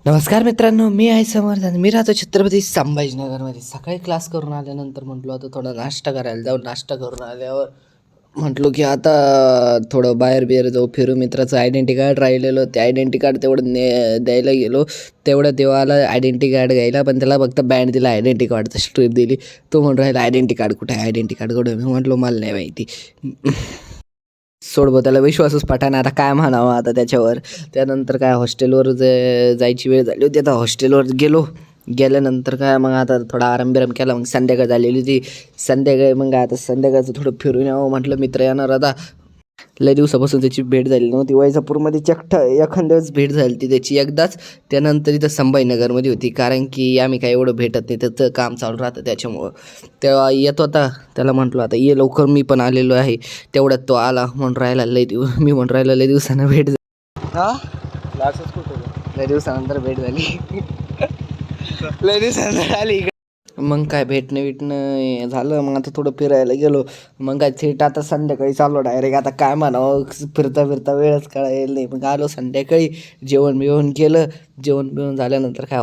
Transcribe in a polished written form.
नमस्कार मित्रांनो, मी आहे समर्थ आणि मी राहतो छत्रपती संभाजीनगरमध्ये. सकाळी क्लास करून आल्यानंतर म्हटलो आता थोडा नाश्ता करायला जाऊ. नाश्ता करून आल्यावर म्हटलो की आता थोडं बाहेर बिहेर जाऊ, फिरू. मित्राचं आयडेंटी कार्ड राहिलेलं, ते आयडेंटी कार्ड तेवढं द्यायला गेलो. तेवढं देवाला आयडेंटी कार्ड घ्यायला, पण त्याला फक्त बँड दिला, आयडेंटी कार्डची स्ट्रीप दिली. तो म्हणून राहिला आयडेंटी कार्ड कुठे आहे, आयडेंटी कार्ड कुठे. मी म्हटलो मला नाही माहिती. सोड बा, त्याला विश्वासच पटाना, आता काय म्हणावं आता त्याच्यावर. त्यानंतर काय हॉस्टेलवर जायची वेळ झाली होती. आता हॉस्टेलवर गेल्यानंतर काय मग आता थोडा आराम बिराम केला. मग संध्याकाळ झालेली होती. संध्याकाळी मग आता संध्याकाळचं थोडं फिरून यावं म्हटलं. मित्र येणार आता. लय दिवसापासून त्याची भेट झाली नव्हती. वैजापूरमध्ये एखाद्याच भेट झाली ती त्याची एकदाच. त्यानंतर इथं संभाजीनगरमध्ये होती, कारण की आम्ही काय एवढं भेटत नाही, त्याचं काम चालू राहतं त्याच्यामुळं. तेव्हा येत होता, त्याला म्हटलो आता ये लवकर, मी पण आलेलो आहे. तेवढ्यात तो आला. म्हणून राहिला मी म्हणून राहिलो लय दिवसानं भेट झाली. हा, क्लासेस कुठे होते? लय दिवसानंतर भेट झाली. लय दिवसानंतर आली इकडे. मग काय भेटणं झालं. मग आता थोडं फिरायला गेलो. मग काय थेट आता संध्याकाळी चाललो डायरेक्ट. आता काय म्हणावं, फिरता फिरता वेळच कळायला नाही. मग आलो संध्याकाळी, जेवण बिवण केलं. जेवण बिवण झाल्यानंतर काय